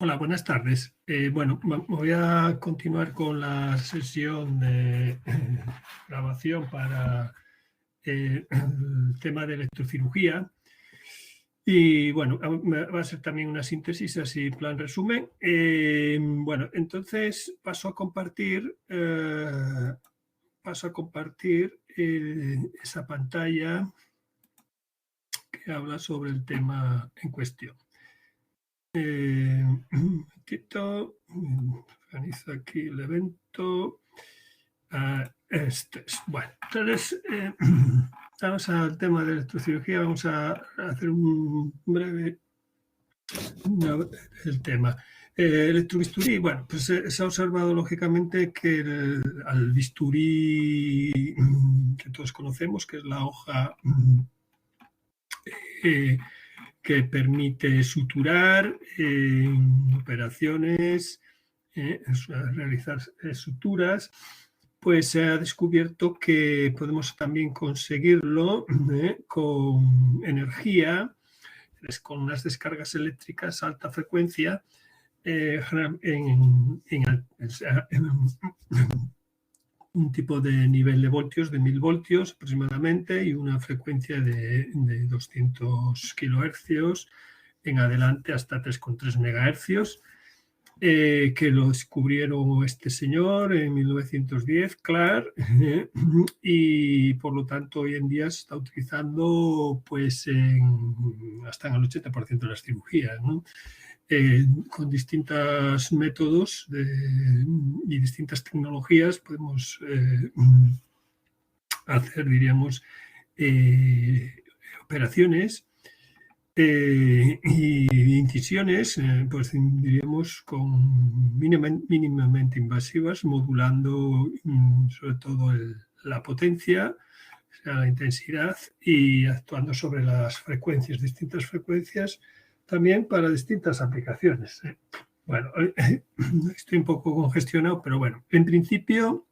Hola, buenas tardes. Voy a continuar con la sesión de grabación para el tema de electrocirugía. Y bueno, va a ser también una síntesis, así en plan resumen. Entonces paso a compartir esa pantalla que habla sobre el tema en cuestión. Un momentito, organizo aquí el evento. Bueno, entonces vamos al tema de electrocirugía. Vamos a hacer un breve el tema. Electrobisturí, bueno, pues se ha observado lógicamente que al bisturí que todos conocemos, que es la hoja que permite suturar operaciones, realizar suturas, pues se ha descubierto que podemos también conseguirlo con energía, con unas descargas eléctricas a alta frecuencia, en un tipo de nivel de voltios de 1000 voltios aproximadamente y una frecuencia de 200 kilohercios en adelante hasta 3,3 megahercios, que lo descubrieron este señor en 1910, Clark, y por lo tanto hoy en día se está utilizando pues hasta en el 80% de las cirugías, ¿no? Con distintos métodos y distintas tecnologías podemos hacer, diríamos, operaciones y incisiones, pues diríamos, con mínimamente invasivas, modulando sobre todo la potencia, o sea, la intensidad, y actuando sobre las frecuencias, distintas frecuencias, también para distintas aplicaciones. Bueno, estoy un poco congestionado, pero bueno, en principio,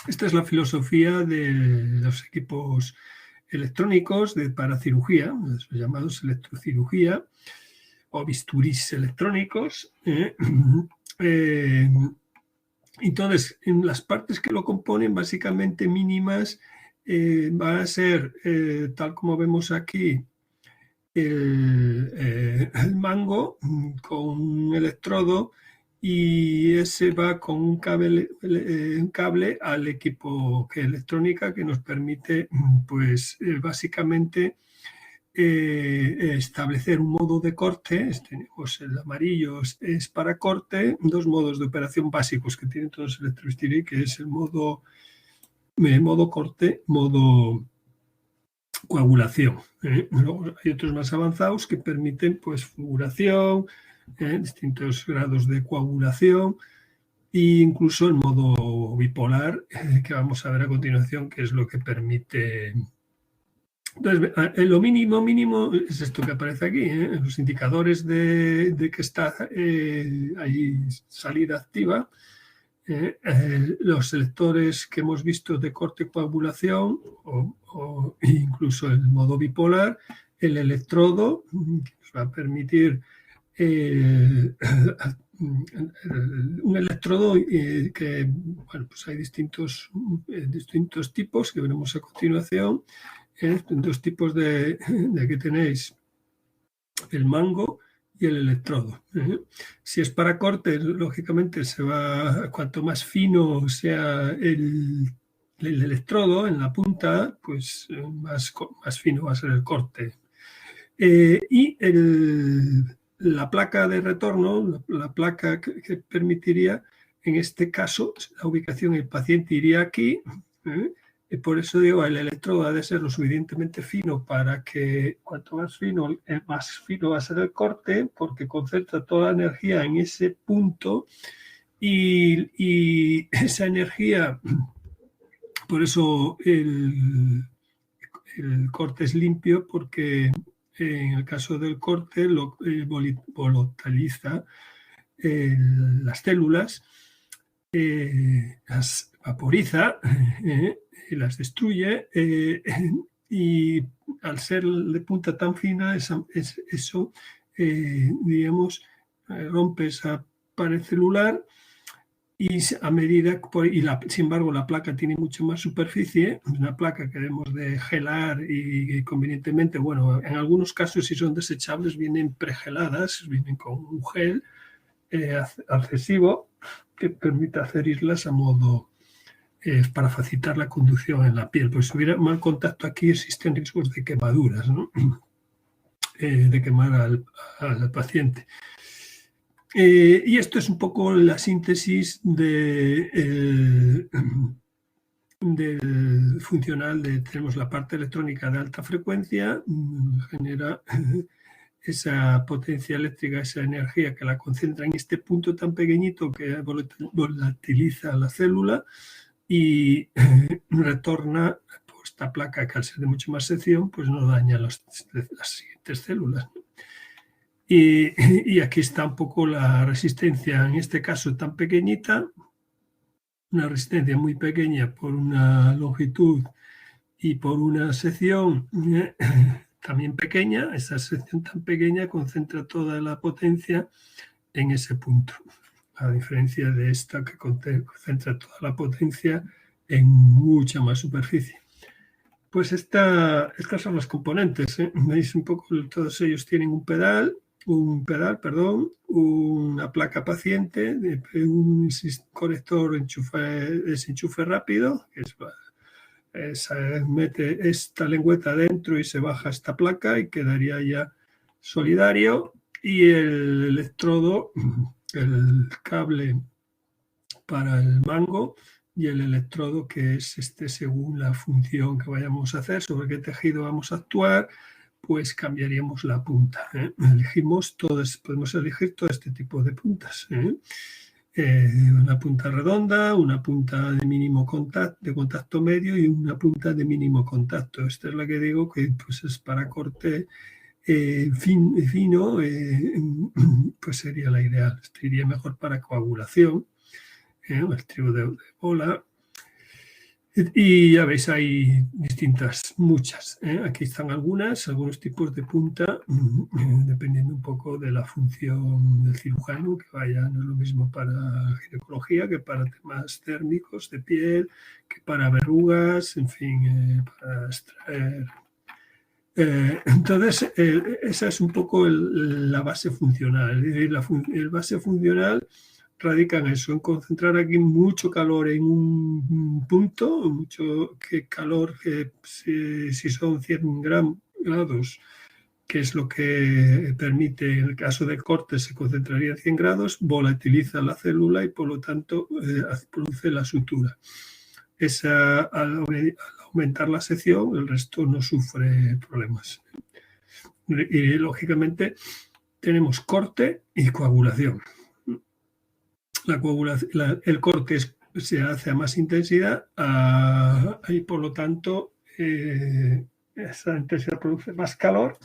esta es la filosofía de los equipos electrónicos para cirugía, los llamados electrocirugía o bisturís electrónicos. Entonces, en las partes que lo componen, básicamente mínimas, va a ser, tal como vemos aquí, el mango con un electrodo, y ese va con un cable al equipo electrónica que nos permite, pues básicamente establecer un modo de corte. Tenemos el amarillo, es para corte, dos modos de operación básicos que tienen todos los electrobisturí, que es el modo corte, modo coagulación. Luego hay otros más avanzados que permiten pues fulguración, distintos grados de coagulación, e incluso el modo bipolar, que vamos a ver a continuación, que es lo que permite. Entonces, lo mínimo es esto que aparece aquí, los indicadores de que está ahí salida activa, los selectores que hemos visto de corte y coagulación, o incluso el modo bipolar, el electrodo, que nos va a permitir un electrodo que, bueno, pues hay distintos tipos que veremos a continuación. Dos tipos de aquí tenéis el mango y el electrodo. Si es para corte, lógicamente cuanto más fino sea el electrodo en la punta, pues más fino va a ser el corte. Y la placa de retorno, la placa que permitiría, en este caso, la ubicación del paciente iría aquí. Y por eso digo, el electrodo ha de ser lo suficientemente fino para que cuanto más fino va a ser el corte, porque concentra toda la energía en ese punto, y esa energía, por eso el corte es limpio, porque en el caso del corte volatiliza las células, las vaporiza, las destruye, y al ser de punta tan fina, eso, digamos, rompe esa pared celular y a medida, sin embargo, la placa tiene mucho más superficie, una placa que debemos de gelar y convenientemente, bueno, en algunos casos si son desechables vienen pregeladas, vienen con un gel adhesivo que permite hacer islas a modo para facilitar la conducción en la piel. Pues si hubiera mal contacto aquí existen riesgos de quemaduras, ¿no? De quemar al paciente. Y esto es un poco la síntesis del funcional. Tenemos la parte electrónica de alta frecuencia, genera esa potencia eléctrica, esa energía que la concentra en este punto tan pequeñito que volatiliza la célula y retorna pues, esta placa que al ser de mucho más sección pues no daña las siguientes células. Y aquí está un poco la resistencia, en este caso tan pequeñita, una resistencia muy pequeña por una longitud y por una sección también pequeña. Esa sección tan pequeña concentra toda la potencia en ese punto, a diferencia de esta que concentra toda la potencia en mucha más superficie. Pues estas son los componentes. Veis un poco, todos ellos tienen un pedal, una placa paciente, un conector desenchufe rápido, que mete esta lengüeta dentro y se baja esta placa y quedaría ya solidario, y el electrodo, el cable para el mango y el electrodo que es según la función que vayamos a hacer, sobre qué tejido vamos a actuar, pues cambiaríamos la punta. Podemos elegir todo este tipo de puntas. Una punta redonda, una punta de mínimo contacto, de contacto medio y una punta de mínimo contacto. Esta es la que digo que pues, es para corte fino, pues sería la ideal. Esto iría mejor para coagulación, el trigo de bola. Y ya veis, hay muchas. Aquí están algunos tipos de punta, dependiendo un poco de la función del cirujano que vaya. No es lo mismo para ginecología que para temas térmicos de piel, que para verrugas, en fin, para extraer. Entonces, esa es un poco la base funcional. Es decir, la base funcional radica en eso, en concentrar aquí mucho calor en un punto, mucho calor que si son 100 grados, que es lo que permite, en el caso del corte se concentraría en 100 grados, volatiliza la célula y por lo tanto produce la sutura. Al aumentar la sección, el resto no sufre problemas. Y lógicamente tenemos corte y coagulación. El corte se hace a más intensidad y por lo tanto esa intensidad produce más calor.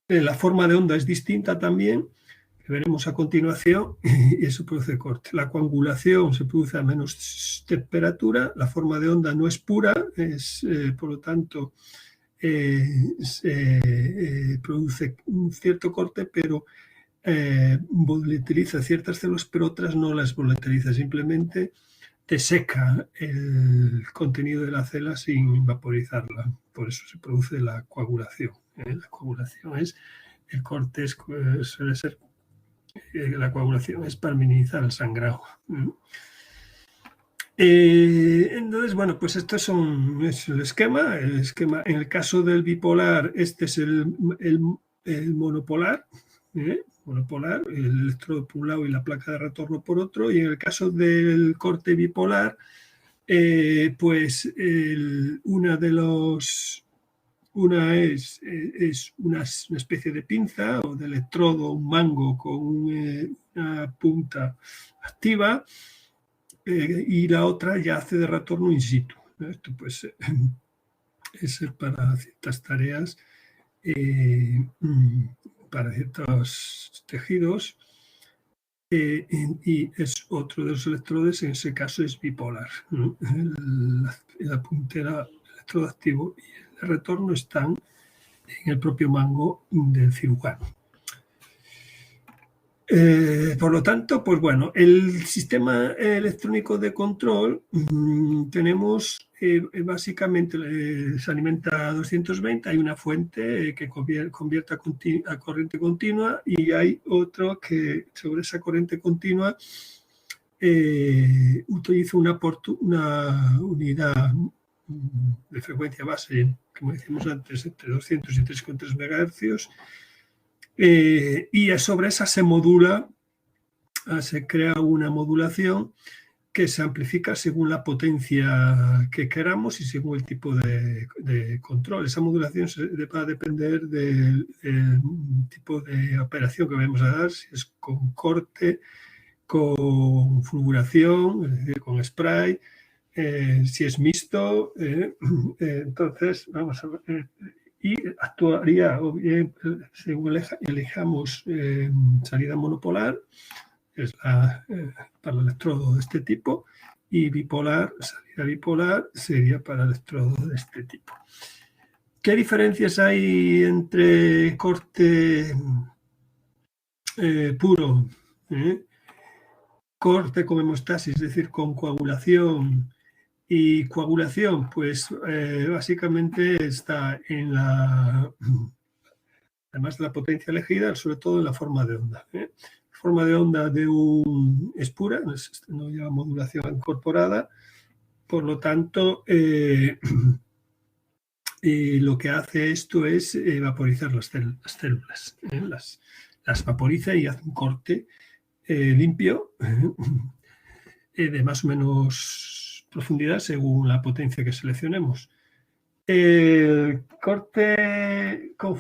La forma de onda es distinta también, que veremos a continuación, y eso produce corte. La coagulación se produce a menos temperatura, la forma de onda no es pura, por lo tanto se produce un cierto corte, pero volatiliza ciertas células, pero otras no las volatiliza, simplemente te seca el contenido de la célula sin vaporizarla. Por eso se produce la coagulación. La coagulación el corte suele ser, la coagulación es para minimizar el sangrado. Entonces, bueno, pues estos es el esquema. En el caso del bipolar, este es el monopolar. Monopolar, el electrodo por un lado y la placa de retorno por otro, y en el caso del corte bipolar, pues una es una especie de pinza o de electrodo, un mango con una punta activa, y la otra ya hace de retorno in situ. Esto pues es para ciertas tareas, para ciertos tejidos, y es otro de los electrodos, en ese caso es bipolar. La puntera, el electrodo activo y el de retorno están en el propio mango del cirujano. Por lo tanto, pues bueno, el sistema electrónico de control tenemos básicamente se alimenta a 220, hay una fuente que convierte a corriente continua y hay otro que sobre esa corriente continua utiliza una unidad de frecuencia base, como decimos antes, entre 200 y 3,3 MHz, y sobre esa se modula, se crea una modulación que se amplifica según la potencia que queramos y según el tipo de control. Esa modulación va a depender del tipo de operación que vamos a dar, si es con corte, con fulguración, es decir, con spray, si es mixto. Entonces, vamos a ver. Y actuaría o bien según elijamos salida monopolar, es para el electrodo de este tipo, y bipolar, salida bipolar, sería para el electrodo de este tipo. ¿Qué diferencias hay entre corte puro, corte con hemostasis, es decir, con coagulación? Y coagulación, pues básicamente está en además de la potencia elegida, sobre todo en la forma de onda. Forma de onda es pura, no lleva modulación incorporada, por lo tanto, lo que hace esto es vaporizar las células. Las vaporiza y hace un corte limpio de más o menos profundidad según la potencia que seleccionemos. El corte con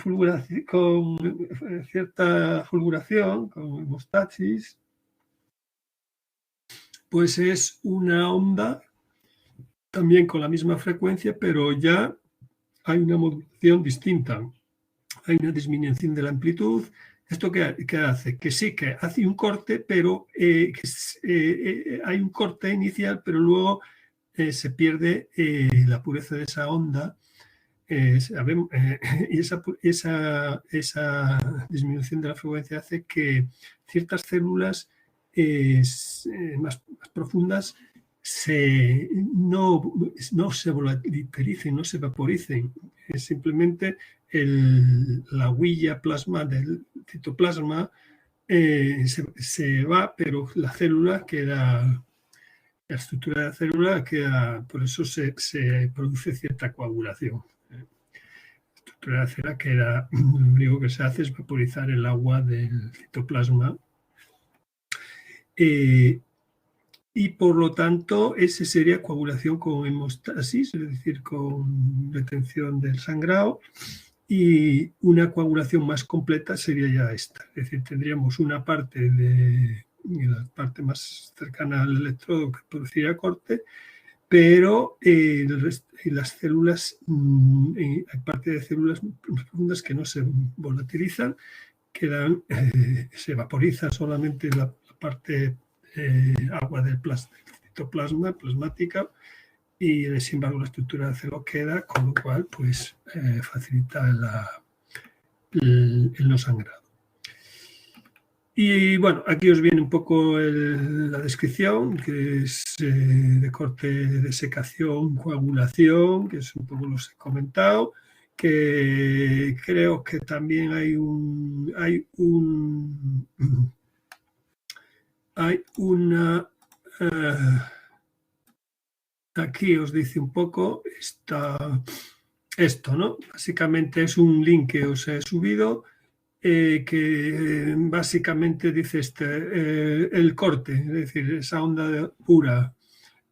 cierta fulguración, con hemostasis, pues es una onda también con la misma frecuencia, pero ya hay una modulación distinta. Hay una disminución de la amplitud. ¿Esto qué hace? Que sí que hace un corte, pero hay un corte inicial, pero luego se pierde la pureza de esa onda. Y esa disminución de la frecuencia hace que ciertas células más profundas no se volatilizan, no se vaporicen. Es simplemente la huella plasma del citoplasma se va, pero la célula queda, la estructura de la célula queda, por eso se produce cierta coagulación. La estructura de la célula queda, lo único que se hace es vaporizar el agua del citoplasma. Y por lo tanto, ese sería coagulación con hemostasis, es decir, con retención del sangrado, y una coagulación más completa sería ya esta. Es decir, tendríamos una parte la parte más cercana al electrodo que produciría corte, pero las células, hay parte de células profundas que no se volatilizan, se vaporiza solamente la parte agua del citoplasma, plasmática, y sin embargo la estructura de célula queda, con lo cual pues facilita el no sangrado. Y bueno, aquí os viene un poco la descripción, que es de corte de desecación, coagulación, que es un poco los he comentado, que creo que también hay una aquí os dice un poco esto, ¿no? Básicamente es un link que os he subido que básicamente dice el corte, es decir, esa onda pura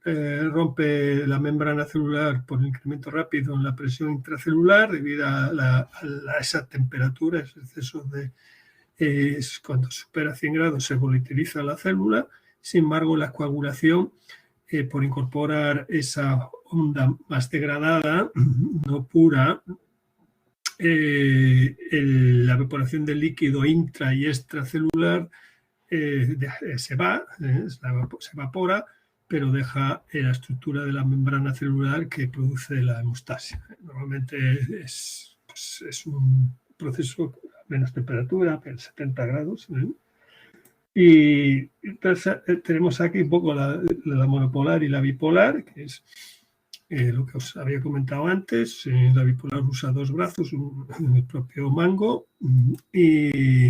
rompe la membrana celular por incremento rápido en la presión intracelular debido a esa temperatura, ese exceso cuando supera 100 grados se volatiliza la célula. Sin embargo, la coagulación por incorporar esa onda más degradada, no pura, la evaporación del líquido intra y extracelular se evapora, pero deja la estructura de la membrana celular que produce la hemostasia. Normalmente es un proceso a menos temperatura, a 70 grados, Y entonces tenemos aquí un poco la monopolar y la bipolar, que es lo que os había comentado antes. La bipolar usa dos brazos, el propio mango, y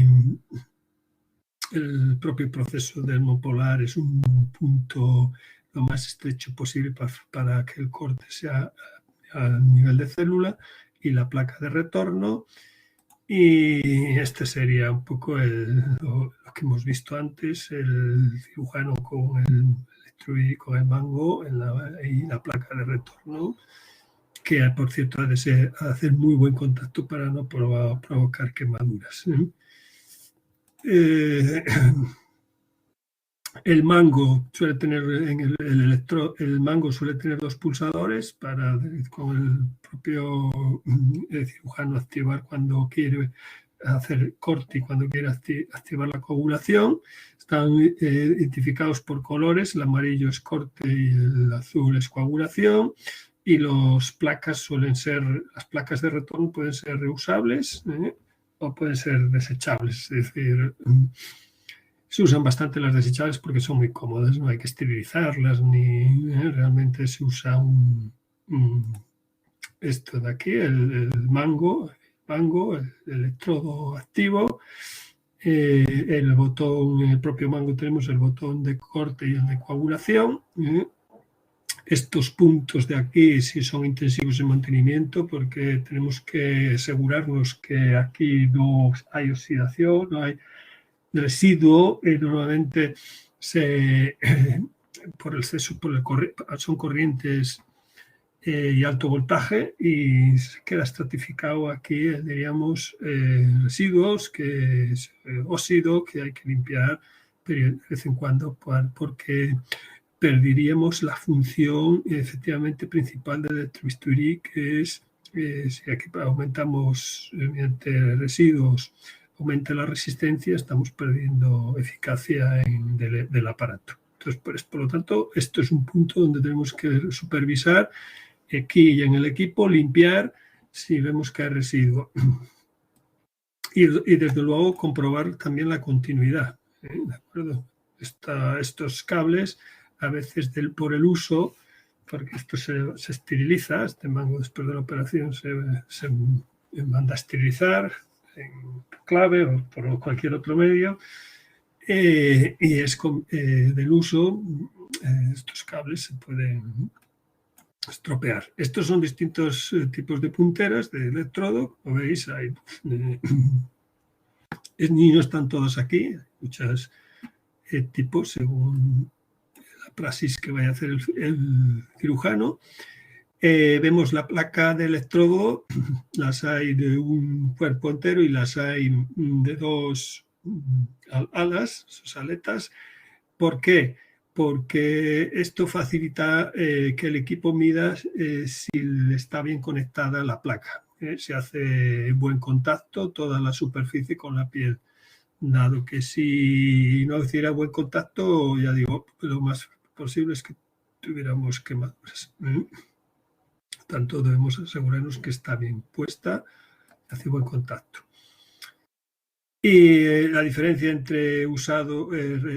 el propio proceso del monopolar es un punto lo más estrecho posible para que el corte sea a nivel de célula, y la placa de retorno. Y este sería un poco lo que hemos visto antes, el cirujano con el mango y la placa de retorno, que por cierto ha de hacer muy buen contacto para no provocar quemaduras. El mango suele tener el mango suele tener dos pulsadores para con el propio cirujano activar cuando quiere hacer corte y cuando quiere activar la coagulación. Están identificados por colores, el amarillo es corte y el azul es coagulación, y las placas de retorno pueden ser reusables o pueden ser desechables, es decir, se usan bastante las desechables porque son muy cómodas, no hay que esterilizarlas ni realmente se usa esto de aquí, el mango, el electrodo activo, el botón, en el propio mango tenemos el botón de corte y el de coagulación. Estos puntos de aquí sí son intensivos en mantenimiento porque tenemos que asegurarnos que aquí no hay oxidación, no hay residuo. Normalmente son corrientes y alto voltaje, y se queda estratificado aquí, diríamos, residuos, que es óxido que hay que limpiar de vez en cuando porque perderíamos la función efectivamente principal del electrobisturí, que es si aquí aumentamos mediante residuos, aumenta la resistencia, estamos perdiendo eficacia del aparato. Entonces, por lo tanto, esto es un punto donde tenemos que supervisar aquí y en el equipo, limpiar si vemos que hay residuo. Y desde luego comprobar también la continuidad. ¿De acuerdo? Estos cables, a veces por el uso, porque esto se esteriliza, este mango después de la operación se manda a esterilizar en clave o por cualquier otro medio, y es del uso, estos cables se pueden estropear. Estos son distintos tipos de punteras de electrodo, como veis, hay ni no están todos aquí, hay muchos tipos según la praxis que vaya a hacer el cirujano. Vemos la placa de electrodo, las hay de un cuerpo entero y las hay de dos alas, sus aletas. ¿Por qué? Porque esto facilita que el equipo mida si está bien conectada la placa. Se hace buen contacto toda la superficie con la piel. Dado que si no hiciera buen contacto, ya digo, lo más posible es que tuviéramos quemaduras. Tanto debemos asegurarnos que está bien puesta, hace buen contacto. Y la diferencia entre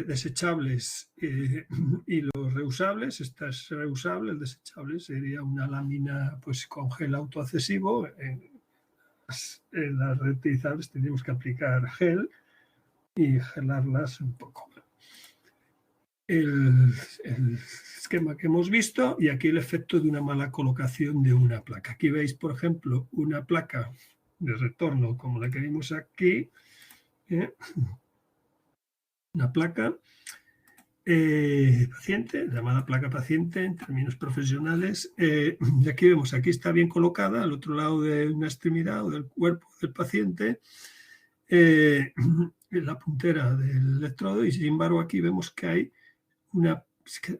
desechables y los reusables, esta es reusable, el desechable sería una lámina pues con gel autoadhesivo. En las reutilizables tendríamos que aplicar gel y gelarlas un poco. El esquema que hemos visto, y aquí el efecto de una mala colocación de una placa. Aquí veis, por ejemplo, una placa de retorno como la que vimos aquí, una placa paciente, llamada placa paciente en términos profesionales, y aquí vemos, aquí está bien colocada al otro lado de una extremidad o del cuerpo del paciente, en la puntera del electrodo, y sin embargo aquí vemos que hay que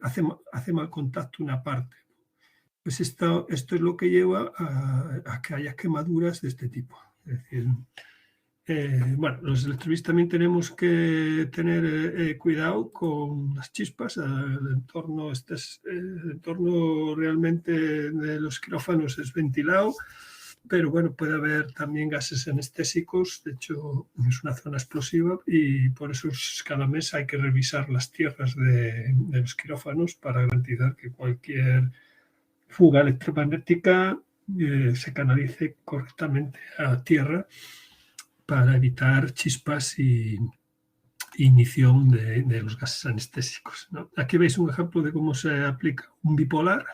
hace mal contacto una parte. Pues esto es lo que lleva a que haya quemaduras de este tipo. Es decir, bueno, los electrovistas también tenemos que tener cuidado con las chispas. El entorno realmente de los quirófanos es ventilado, pero bueno, puede haber también gases anestésicos. De hecho, es una zona explosiva y por eso cada mes hay que revisar las tierras de los quirófanos para garantizar que cualquier fuga electromagnética se canalice correctamente a tierra para evitar chispas y ignición de los gases anestésicos, ¿no? Aquí veis un ejemplo de cómo se aplica un bipolar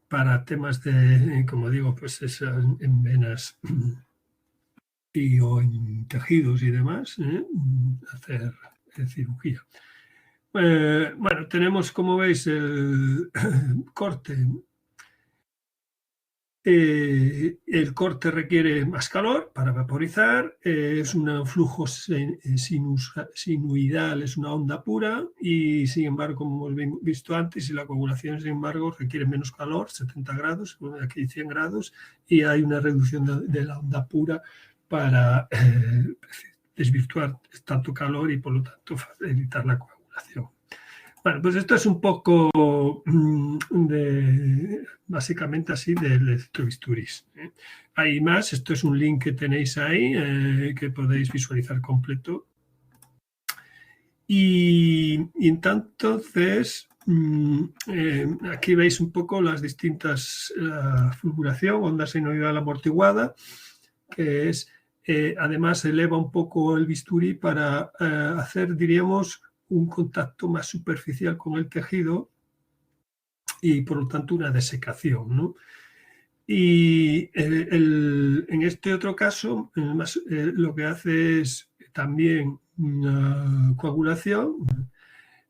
para temas de, como digo, pues en venas o en tejidos y demás, hacer cirugía. Bueno, tenemos, como veis, el corte. El corte requiere más calor para vaporizar, es un flujo sinusoidal, es una onda pura y, sin embargo, como hemos visto antes, y la coagulación, sin embargo, requiere menos calor, 70 grados, aquí 100 grados, y hay una reducción de la onda pura para desvirtuar tanto calor y, por lo tanto, evitar la coagulación. Bueno, pues esto es un poco básicamente así del electrobisturís. Hay más, esto es un link que tenéis ahí que podéis visualizar completo. Y entonces, aquí veis un poco las distintas fulguración, onda senoidal amortiguada, que es, además eleva un poco el bisturí para hacer, diríamos, un contacto más superficial con el tejido y, por lo tanto, una desecación, ¿no? Y en este otro caso, lo que hace es también una coagulación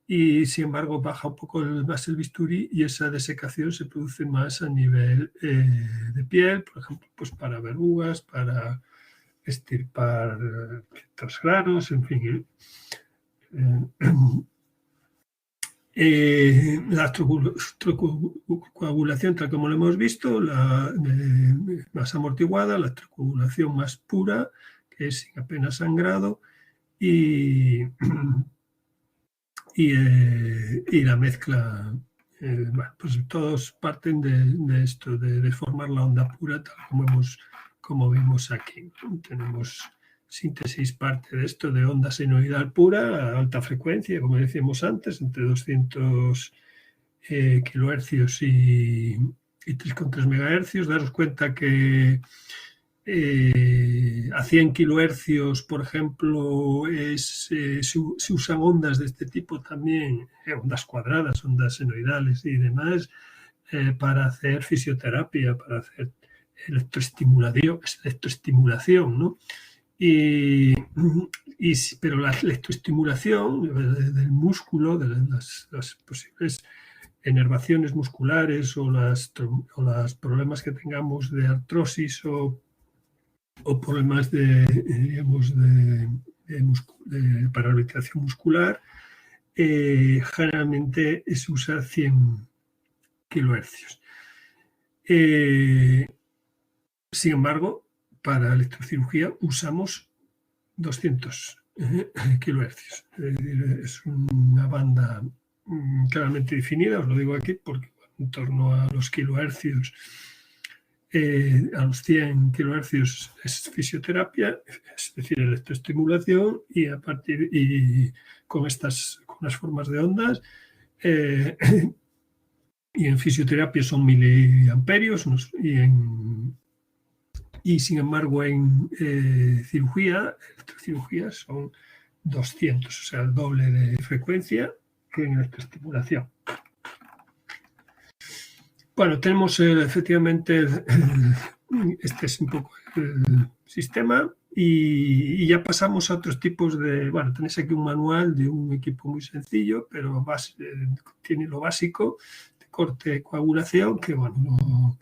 y, sin embargo, baja un poco más el bisturí y esa desecación se produce más a nivel de piel, por ejemplo, pues para verrugas, para extirpar ciertos granos, en fin. La coagulación, tal como lo hemos visto, la más amortiguada, la coagulación más pura, que es sin apenas sangrado, y la mezcla. Bueno, pues todos parten de esto, de formar la onda pura, tal como vimos aquí. Tenemos síntesis parte de esto de onda senoidal pura a alta frecuencia, como decíamos antes, entre 200 kilohercios y 3,3 megahercios. Daros cuenta que a 100 kilohercios, por ejemplo, se usan ondas de este tipo también, ondas cuadradas, ondas senoidales y demás, para hacer fisioterapia, para hacer electroestimulación, ¿no? Pero la electroestimulación del músculo, de las posibles enervaciones musculares o los problemas que tengamos de artrosis o problemas digamos, de paralización muscular, generalmente se usa 100 kilohercios. Sin embargo, para electrocirugía usamos 200 kilohercios. Es decir, es una banda claramente definida, os lo digo aquí, porque en torno a los kilohercios, a los 100 kilohercios es fisioterapia, es decir, electroestimulación, y con las formas de ondas, y en fisioterapia son miliamperios, y sin embargo en electrocirugía son 200, o sea, el doble de frecuencia que en electroestimulación. Bueno, tenemos efectivamente, este es un poco el sistema, y ya pasamos a otros tipos de, bueno, tenéis aquí un manual de un equipo muy sencillo, pero tiene lo básico, de corte, coagulación, que bueno,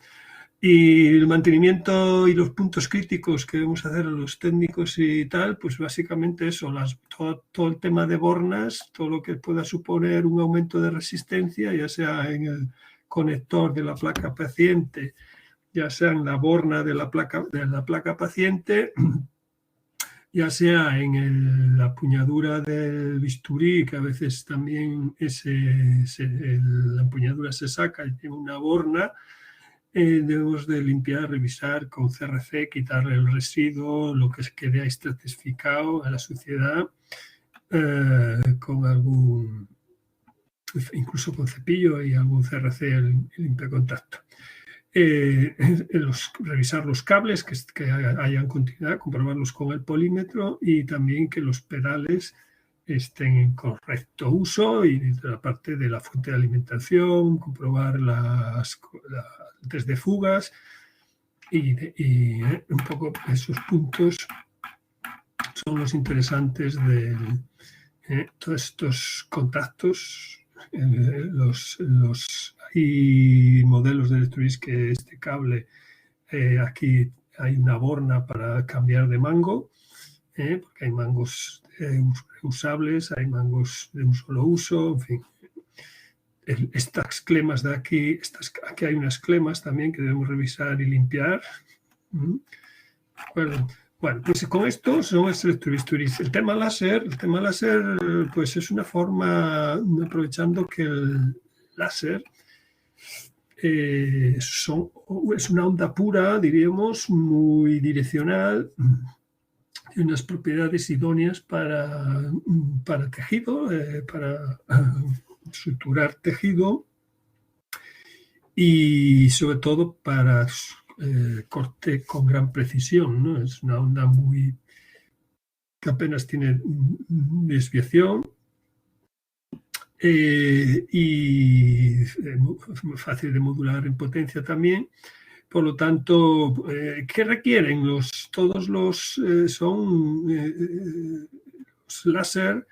y el mantenimiento y los puntos críticos que debemos hacer a los técnicos y tal, pues básicamente eso, todo el tema de bornas, todo lo que pueda suponer un aumento de resistencia, ya sea en el conector de la placa paciente, ya sea en la borna de la placa paciente, ya sea en la empuñadura del bisturí, que a veces también la empuñadura se saca y tiene una borna, debemos de limpiar, revisar con CRC, quitarle el residuo, lo que quede estratificado a la suciedad, con algún, incluso con cepillo y algún CRC limpia contacto. Revisar los cables que hayan continuidad, comprobarlos con el polímetro y también que los pedales estén en correcto uso, y de la parte de la fuente de alimentación, comprobar las test de fugas y un poco esos puntos son los interesantes de todos estos contactos. Hay modelos de Electrolux que este cable, aquí hay una borna para cambiar de mango, porque hay mangos usables, hay mangos de un solo uso, en fin. Estas clemas de aquí, aquí hay unas clemas también que debemos revisar y limpiar. ¿De acuerdo? Bueno, pues con esto son los electrobisturis. El tema láser, pues es una forma, aprovechando que el láser es una onda pura, diríamos, muy direccional, tiene unas propiedades idóneas para tejido, para suturar tejido y sobre todo para corte con gran precisión, ¿no? Es una onda que apenas tiene desviación y muy fácil de modular en potencia también. Por lo tanto, ¿qué requieren? Todos los láser,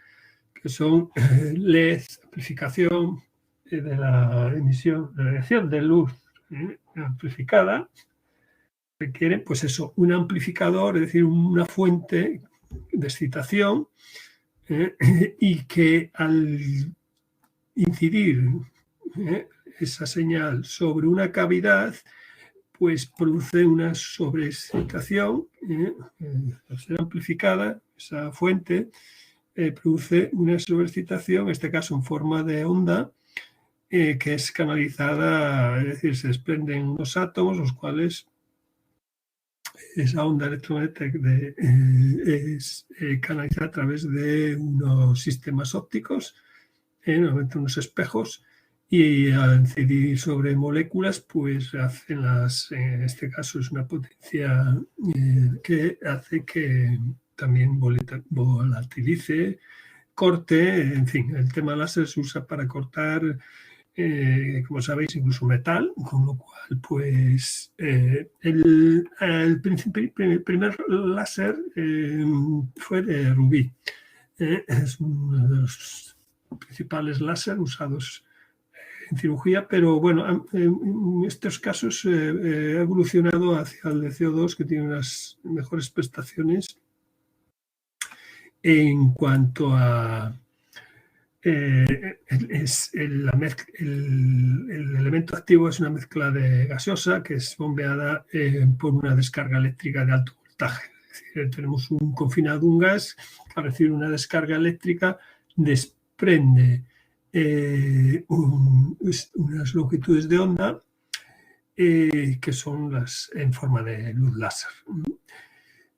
que son LED, amplificación de la emisión, de la radiación de luz amplificada, requieren, pues eso, un amplificador, es decir, una fuente de excitación, y que al incidir esa señal sobre una cavidad, pues produce una sobreexcitación. Al ser amplificada, esa fuente produce una sobreexcitación, en este caso en forma de onda, que es canalizada, es decir, se desprenden unos átomos, los cuales esa onda electromagnética es canalizada a través de unos sistemas ópticos, normalmente unos espejos, y al incidir sobre moléculas, pues hacen en este caso es una potencia que hace que también volatilice, corte, en fin, el tema láser se usa para cortar, como sabéis, incluso metal, con lo cual, pues, el primer láser fue de rubí. Es uno de los principales láser usados en cirugía, pero bueno, en estos casos ha evolucionado hacia el de CO2, que tiene unas mejores prestaciones en cuanto a el elemento activo. Es una mezcla de gaseosa que es bombeada por una descarga eléctrica de alto voltaje. Es decir, tenemos confinado un gas, al recibir una descarga eléctrica desprende unas longitudes de onda que son en forma de luz láser.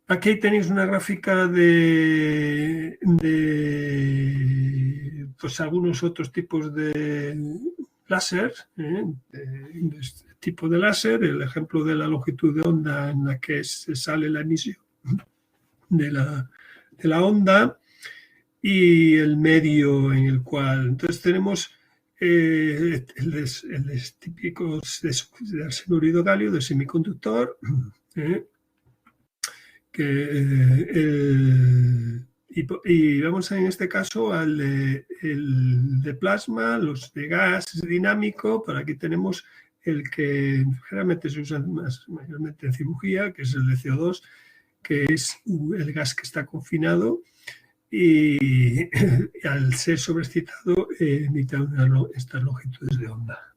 Aquí tenéis una gráfica de pues algunos otros tipos de láser, de este tipo de láser, el ejemplo de la longitud de onda en la que se sale la emisión de la onda, y el medio en el cual. Entonces tenemos el típico de arsenuro galio, de semiconductor, y vamos en este caso al el de plasma, los de gas dinámico. Por aquí tenemos el que generalmente se usa mayormente en cirugía, que es el de CO2, que es el gas que está confinado y al ser sobreexcitado emite estas longitudes de onda.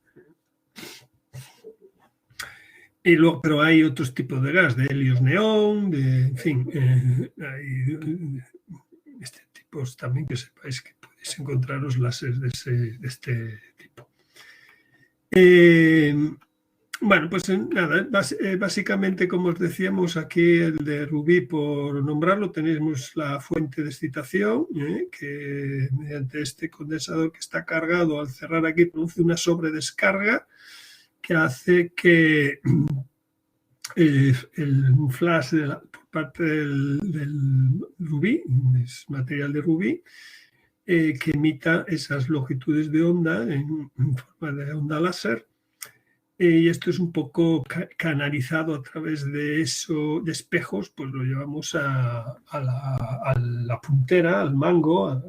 Y luego, pero hay otros tipos de gas, de helios neón, en fin, hay tipos también, que sepáis que podéis encontraros láseres de este tipo. Bueno, pues nada, básicamente, como os decíamos, aquí el de rubí, por nombrarlo, tenemos la fuente de excitación, que mediante este condensador que está cargado, al cerrar aquí, produce una sobredescarga que hace que el flash por parte del rubí, es material de rubí, que emita esas longitudes de onda en forma de onda láser. Y esto es un poco canalizado a través de eso, de espejos, pues lo llevamos a la puntera, al mango,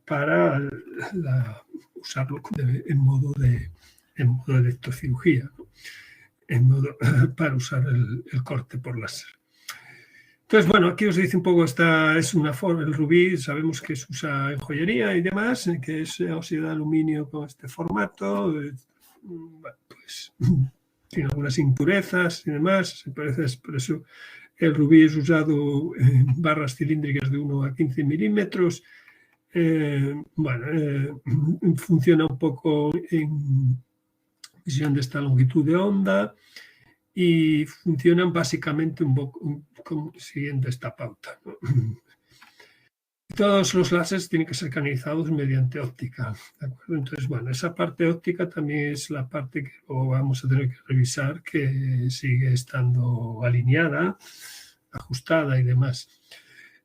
para usarlo en modo de electrocirugía, ¿no? Para usar el corte por láser. Entonces, bueno, aquí os dice un poco, esta es una forma, el rubí sabemos que se usa en joyería y demás, que es óxido de aluminio con este formato. Bueno, pues tiene algunas impurezas y demás, por eso el rubí es usado en barras cilíndricas de 1 a 15 milímetros. Funciona un poco en visión de esta longitud de onda y funcionan básicamente un poco siguiendo esta pauta, ¿no? Todos los láseres tienen que ser canalizados mediante óptica, ¿de acuerdo? Entonces, bueno, esa parte óptica también es la parte que luego vamos a tener que revisar, que sigue estando alineada, ajustada y demás.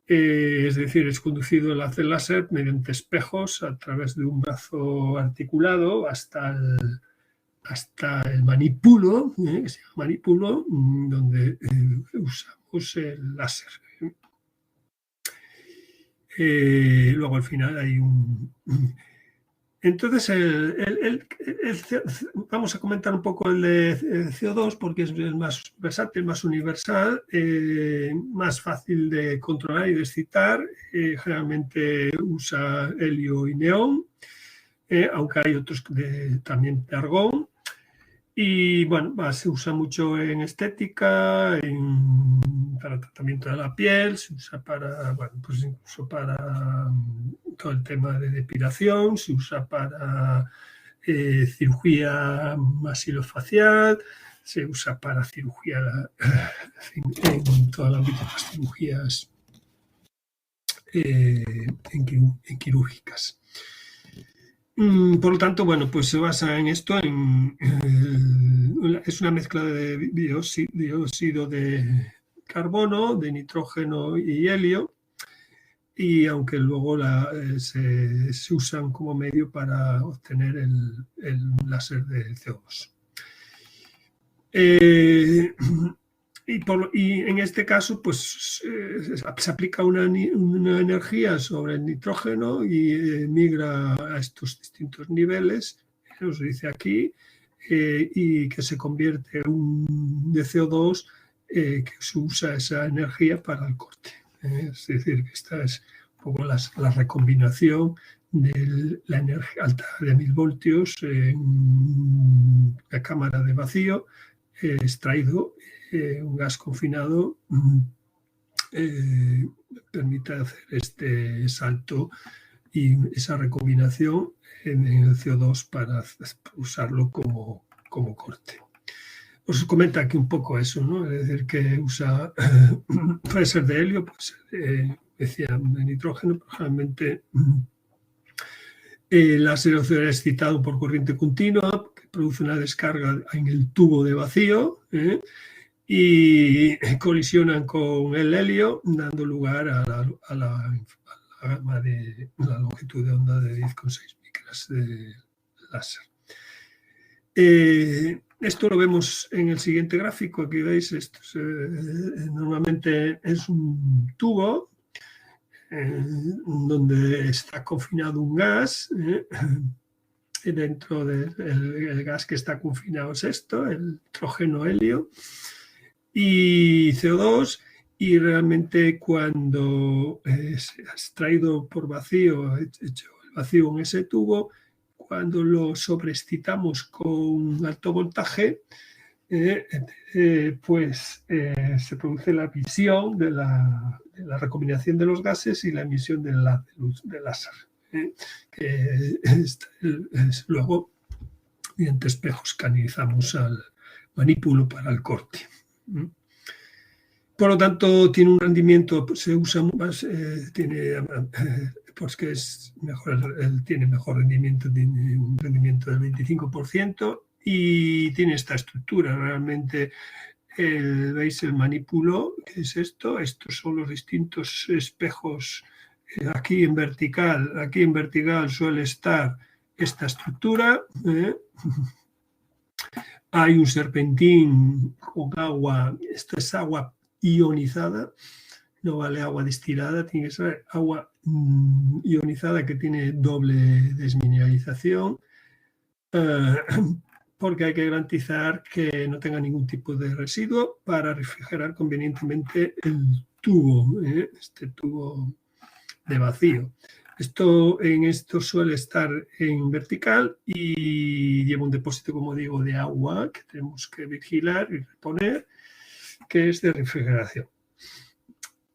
Es decir, es conducido el haz láser mediante espejos a través de un brazo articulado hasta el manipulo, que se llama manipulo, donde usamos el láser. Luego al final hay un... Entonces, vamos a comentar un poco el de CO2 porque es el más versátil, más universal, más fácil de controlar y de excitar. Generalmente usa helio y neón, aunque hay otros también de argón. Y bueno, se usa mucho en estética, para tratamiento de la piel, se usa para, bueno, pues incluso para todo el tema de depilación, se usa para cirugía masilofacial, se usa para cirugía, en todo el ámbito de las cirugías quirúrgicas. Por lo tanto, bueno, pues se basa en esto, es una mezcla de dióxido de carbono, de nitrógeno y helio, y aunque luego se usan como medio para obtener el láser de CO2. Y en este caso, pues se aplica una energía sobre el nitrógeno y migra a estos distintos niveles, os dice aquí, y que se convierte de CO2, que se usa esa energía para el corte. Es decir, que esta es un poco la recombinación de la energía alta de 1000 voltios en la cámara de vacío, extraído. Un gas confinado permite hacer este salto y esa recombinación en el CO2 para usarlo como corte. Os comenta aquí un poco eso, ¿no? Es decir, que usa, puede ser de helio, puede ser decía, de nitrógeno, pero generalmente el láser excitado por corriente continua, que produce una descarga en el tubo de vacío, y colisionan con el helio, dando lugar a la gama de la longitud de onda de 10,6 micras de láser. Esto lo vemos en el siguiente gráfico. Aquí veis, esto normalmente es un tubo donde está confinado un gas. Dentro del gas que está confinado es esto, el nitrógeno, helio y CO2, y realmente cuando se ha extraído por vacío, hecho el vacío en ese tubo, cuando lo sobreexcitamos con alto voltaje, pues se produce la visión de la recombinación de los gases y la emisión de luz de láser, que luego mediante espejos canalizamos al manípulo para el corte. Por lo tanto, tiene un rendimiento, se usa más, pues que es mejor, tiene mejor rendimiento, tiene un rendimiento del 25% y tiene esta estructura. Realmente, veis el manípulo, ¿qué es esto? Estos son los distintos espejos. Aquí en vertical suele estar esta estructura. Hay un serpentín con agua, esto es agua ionizada, no vale agua destilada, tiene que ser agua ionizada que tiene doble desmineralización, porque hay que garantizar que no tenga ningún tipo de residuo para refrigerar convenientemente el tubo, este tubo de vacío. En esto suele estar en vertical y lleva un depósito, como digo, de agua que tenemos que vigilar y reponer, que es de refrigeración.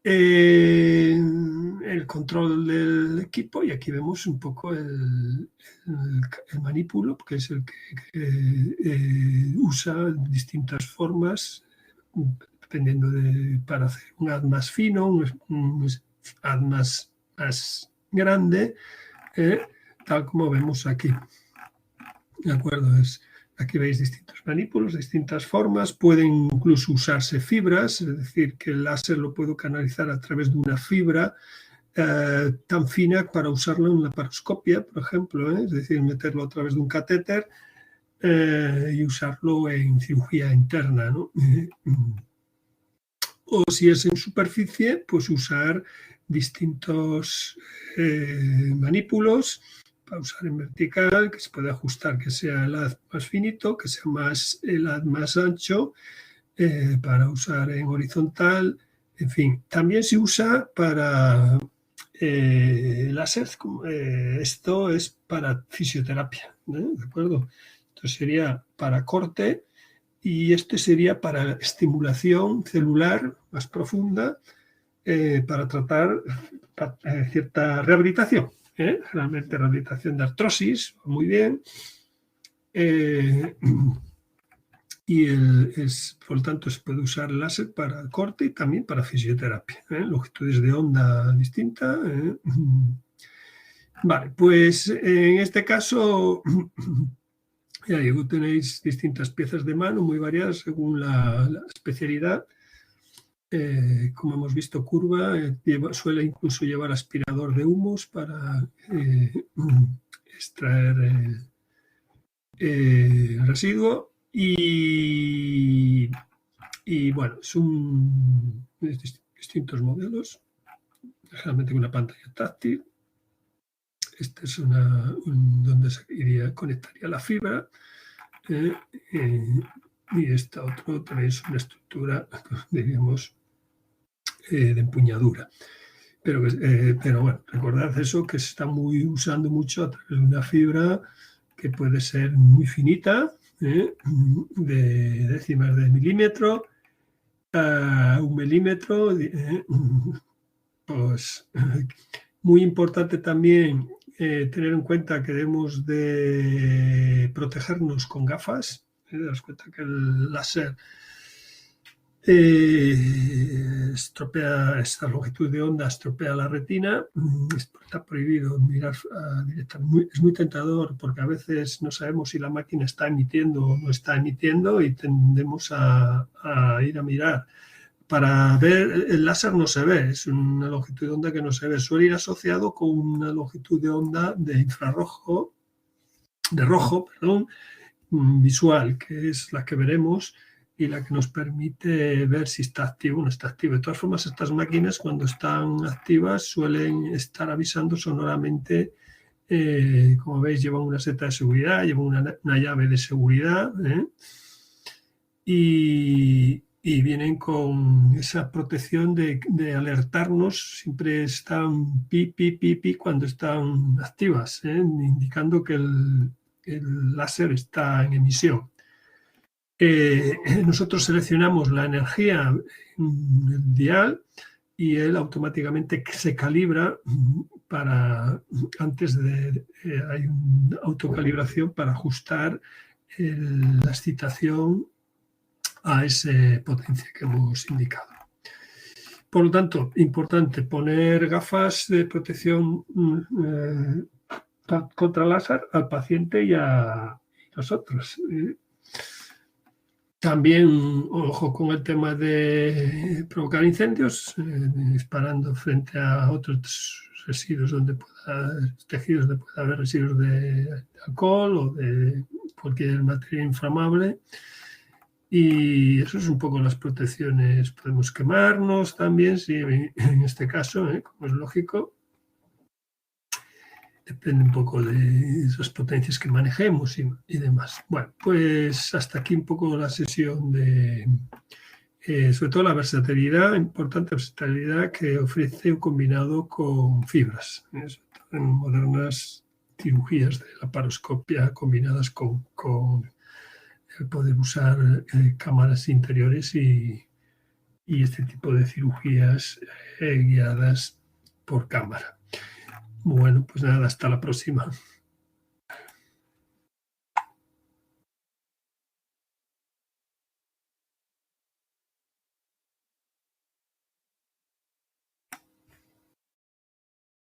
El control del equipo, y aquí vemos un poco el manípulo, que es el que usa distintas formas, dependiendo para hacer un haz más fino, un haz más grande, tal como vemos aquí. ¿De acuerdo? Aquí veis distintos manípulos, distintas formas, pueden incluso usarse fibras, es decir, que el láser lo puedo canalizar a través de una fibra tan fina para usarlo en la laparoscopia, por ejemplo, es decir, meterlo a través de un catéter y usarlo en cirugía interna, ¿no? O si es en superficie, pues usar distintos manípulos para usar en vertical, que se puede ajustar, que sea el haz más finito, que sea el haz más ancho, para usar en horizontal, en fin. También se usa para láser, esto es para fisioterapia, ¿de acuerdo? Esto sería para corte y este sería para estimulación celular más profunda, para tratar cierta rehabilitación. Realmente rehabilitación de artrosis, muy bien. Y por lo tanto se puede usar el láser para el corte y también para fisioterapia. Longitudes de onda distintas. Vale, pues en este caso, ya digo, tenéis distintas piezas de mano muy variadas según la especialidad. Como hemos visto, curva, suele incluso llevar aspirador de humos para extraer residuo y bueno, son distintos modelos, generalmente con una pantalla táctil. Este es donde se conectaría la fibra, y este otro tenéis una estructura, diríamos, de empuñadura. Pero bueno, recordad eso, que se está usando mucho a través de una fibra que puede ser muy finita, de décimas de milímetro a 1 milímetro. Pues muy importante también tener en cuenta que debemos de protegernos con gafas. Te das cuenta que el láser estropea esta longitud de onda, estropea la retina. Está prohibido mirar directamente. Es muy tentador porque a veces no sabemos si la máquina está emitiendo o no está emitiendo y tendemos a ir a mirar. Para ver, el láser no se ve, es una longitud de onda que no se ve. Suele ir asociado con una longitud de onda de rojo, visual, que es la que veremos y la que nos permite ver si está activo o no está activo. De todas formas, estas máquinas cuando están activas suelen estar avisando sonoramente. Como veis, llevan una seta de seguridad, llevan una llave de seguridad, y vienen con esa protección de alertarnos. Siempre están pi cuando están activas, indicando que el láser está en emisión. Nosotros seleccionamos la energía en el dial y él automáticamente se calibra hay una autocalibración para ajustar la excitación a esa potencia que hemos indicado. Por lo tanto, importante poner gafas de protección contra láser al paciente y a nosotros. También, ojo con el tema de provocar incendios, disparando frente a otros residuos tejidos donde pueda haber residuos de alcohol o de cualquier materia inflamable. Y eso es un poco las protecciones. Podemos quemarnos también, si en este caso, como es lógico, depende un poco de esas potencias que manejemos y demás. Bueno, pues hasta aquí un poco la sesión de, sobre todo la versatilidad, importante versatilidad que ofrece un combinado con fibras, sobre todo en modernas cirugías de laparoscopia combinadas con poder usar cámaras interiores y este tipo de cirugías guiadas por cámara. Bueno, pues nada, hasta la próxima.